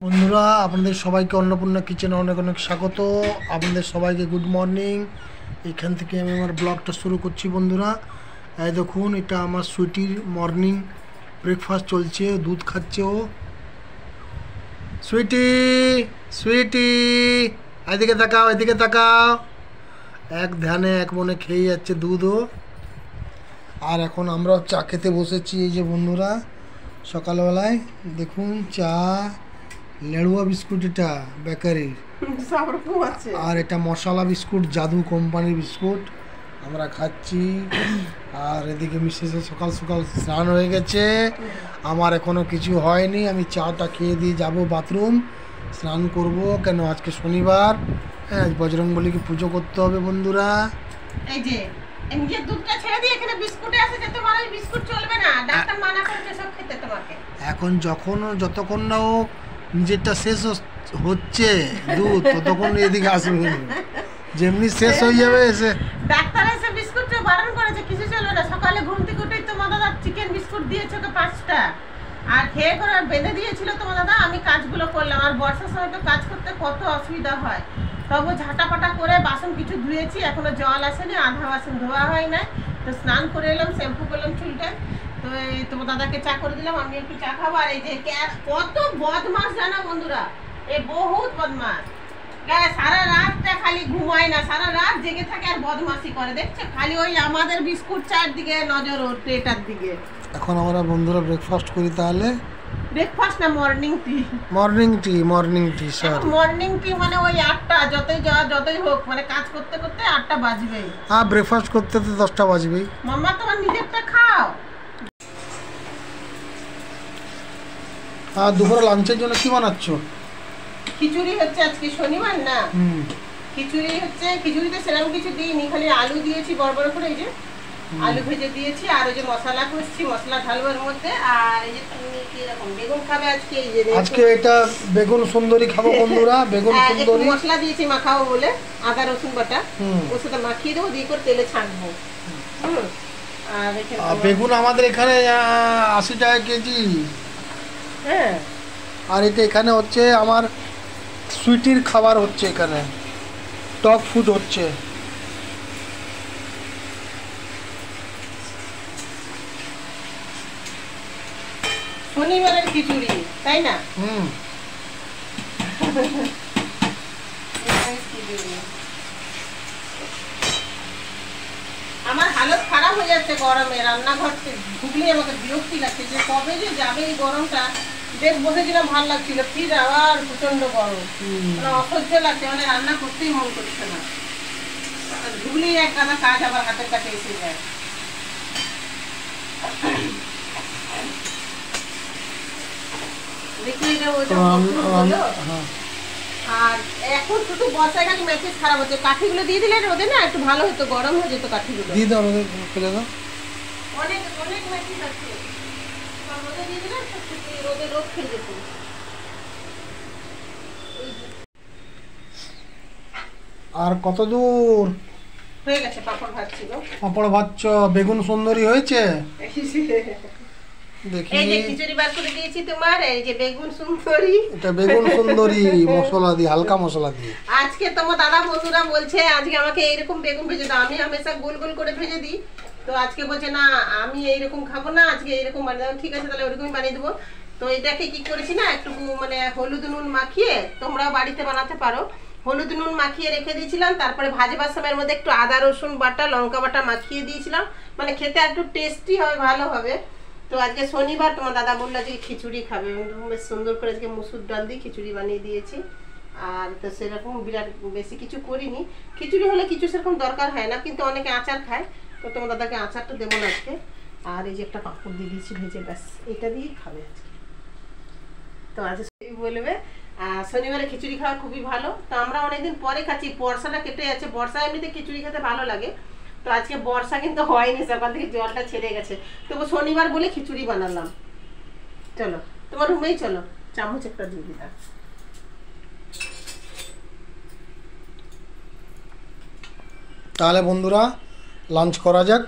বন্ধুরা আপনাদের সবাইকে অন্নপূর্ণা কিচেনে অনেক অনেক স্বাগত। আপনাদের সবাইকে গুড মর্নিং। এখান থেকে আমি আমার ব্লগটা শুরু করছি। বন্ধুরা এই দেখুন, এটা আমার সুইটির মর্নিং ব্রেকফাস্ট চলছে, দুধ খাচ্ছে ও। সুইটি সুইটি এদিকে তাকাও, এদিকে তাকাও। এক ধ্যানে এক মনে খেয়ে যাচ্ছে দুধও। আর এখন আমরা চা খেতে বসেছি। এই যে বন্ধুরা, সকালবেলায় দেখুন চা, লেড়ুয়া বিস্কুট, এটা বেকারির, আর এটা মশলা বিস্কুট, জাদু কোম্পানির বিস্কুট আমরা খাচ্ছি। আর এদিকে মিসেসের সকাল সকাল স্নান হয়ে গেছে, আমার এখনো কিছু হয়নি। আমি চাটা খেয়ে দিয়ে যাব বাথরুম, স্নান করব, কেন আজকে শনিবার। হ্যাঁ, বজরংবলীকে পুজো করতে হবে। বন্ধুরা এই যে নিজের দুধটা ছেড়ে দিয়ে এখানে বিস্কুটে আছে, যে তোমার ওই বিস্কুট চলবে না, ডাক্তার মানা করেছে সব খেতে তোমাকে। এখন যতক্ষণ না ও নিজেরটা শেষ হচ্ছে দুধ, ততক্ষণ এদিকে আসবে। যেমনি শেষ হয়ে যাবে এসে ডাক্তার এসে বিস্কুটটা বারণ করেছে, কিছু চলবে না। সকালে ঘুম থেকে উঠেই তোমার দাদা চিকেন বিস্কুট দিয়েছে ওকে 5টা, আর খেয়ে করে বেঁধে দিয়েছিল তোমার দাদা। আমি কাজগুলো করলাম, আর বর্ষার সময় তো কাজ করতে কত অসুবিধা হয়। তবু ঝাঁটাপাটা করে বাসন কিছু ধুয়েছি, এখনো জল আসেনি, আধা বাসন ধোয়া হয় না। তো স্নান করে এলাম, শ্যাম্পু করলাম চুলটা। তো এই তোমার দাদাকে চা করে দিলাম, আমি একটু চা খাবো। আর এই যে কত বদমাস জানা বন্ধুরা, এই বহুত বদমাস। সারা রাতটা খালি ঘুমায় না, সারা রাত জেগে থাকে আর বদমাসি করে। দেখছো, খালি ওই আমাদের বিস্কুট চার দিকে নজর, ওর এটার দিকে। এখন আমরা বন্ধুরা ব্রেকফাস্ট করি। তাহলে ব্রেকফাস্ট না, মর্নিং টি। মর্নিং টি স্যার। মর্নিং টি মানে ওই 8টা, যতই হোক, মানে কাজ করতে করতে 8টা বাজবেই। হ্যাঁ, ব্রেকফাস্ট করতে তো 10টা বাজবেই। মাম্মা তোমার নিজেরটা খাও। আর দুপুরে লাঞ্চের জন্য কি বানাচ্ছো? খিচুড়ি হচ্ছে, আজকে শনিবার না। খিচুড়ি হচ্ছে, খিচুড়িতে সেরকম কিছু দিইনি, খালি আলু দিয়েছি বড় বড় করে, এই যে আলু ভেজে দিয়েছি। আর ওই যে মশলা করছি, মশলা ঢালবো এর মধ্যে। আর এই যে তুমি কি রকম বেগুন খাবে আজকে, এই যে আজকে এটা বেগুন সুন্দরী খাবো বন্ধুরা। বেগুন সুন্দরী মশলা দিয়েছি মাখাবো বলে, আদা রসুন বাটা ওর সাথে মাখিয়ে দেবো, দিয়ে করে তেলে ছাঁকবো। আর বেগুন আমাদের এখানে 80 টাকা কেজি। হ্যাঁ, আর এটা এখানে হচ্ছে আমার সুইটির খাবার হচ্ছে, এখানে টক ফুড হচ্ছে। শনিবারের খিচুড়ি, তাই না? আমার হালত খারাপ হয়ে যাচ্ছে গরমে, রান্নাঘর ঢুকলে আমাকে বিরক্তি লাগছে, যে কবে যে যাবে এই গরমটা। বেশ বসেছিলাম, ভালো লাগছিল, ফির আবার প্রচন্ড গরম, মানে অসহ্য লাগছে, মানে রান্না করতেই মন করছে না। ঢুকলেই এক গাদা কাজ আবার হাতের কাছে এসে যায়। দেখি এটা ওইটা হলো। আর এখন শুধু বর্ষায় খালি মেসেজ খারাপ হচ্ছে। কাঠিগুলো দিয়ে দিলে ওদের না একটু ভালো হতো, গরম হয়ে যেত কাঠিগুলো। দিয়ে দাও, ফেলে দাও। অনেক অনেক মেসেজ আছে, রোদে দিয়ে দিলে রোদে রোদ খেয়ে যেত। আর কত দূর হয়ে গেছে? পাপড় ভাজছিল। পাপড় ভাজছ? বেগুন সুন্দরী হয়েছে দেখি। এই যে খিচুড়ি বার করে দিয়েছি তোমার, এই যে বেগুন সুন্দরী। এটা বেগুন সুন্দরী মশলা দিয়ে, হালকা মশলা দিয়ে। আজকে তোমার দাদা বন্ধুরা বলছে আজকে আমাকে এইরকম বেগুন ভেজে দাও। আমি হামেশা গোল গোল করে ভেজে দিই, তো আজকে বলছে না আমি এইরকম খাবো না, আজকে এইরকম বানিয়ে দাও। ঠিক আছে, তাহলে ওরকমই বানিয়ে দেবো। তো এটাকে কি করেছি না, একটু মানে হলুদ নুন মাখিয়ে, তোমরাও বাড়িতে বানাতে পারো, হলুদ নুন মাখিয়ে রেখে দিয়েছিলাম। তারপরে ভাজবার সময়ের মধ্যে একটু আদা রসুন বাটা, লঙ্কা বাটা মাখিয়ে দিয়েছিলাম, মানে খেতে একটু টেস্টি হবে, ভালো হবে। তো আজকে শনিবার, তোমার দাদা বললো যে খিচুড়ি খাবে, বেশ সুন্দর করে আজকে মুসুর ডাল দিয়ে খিচুড়ি বানিয়ে দিয়েছি। আর তো সেরকম বিরাট বেশি কিছু করিনি। খিচুড়ি হলে কিছু সেরকম দরকার হয় না, কিন্তু অনেকে আচার খায়, তো তোমার দাদাকে আচারটা দেবো না আজকে। আর এই যে একটা পাঁপড় দিয়ে দিয়েছি ভেজে, ব্যাস এটা দিয়েই খাবে আজকে। তো আজ বলবে শনিবারে খিচুড়ি খাওয়া খুবই ভালো। তো আমরা অনেকদিন পরে খাচ্ছি, বর্ষাটা কেটে যাচ্ছে। বর্ষা এমনিতে খিচুড়ি খেতে ভালো লাগে, তো আজকে বর্ষা কিন্তু হয়নি, সকাল থেকে জলটা ছেড়ে গেছে। তবু শনিবার বলে খিচুড়ি বানালাম। চলো তোমার রুমেই চলো, চামচ একটা দিয়ে দিলাম। তাহলে বন্ধুরা লাঞ্চ করা যাক।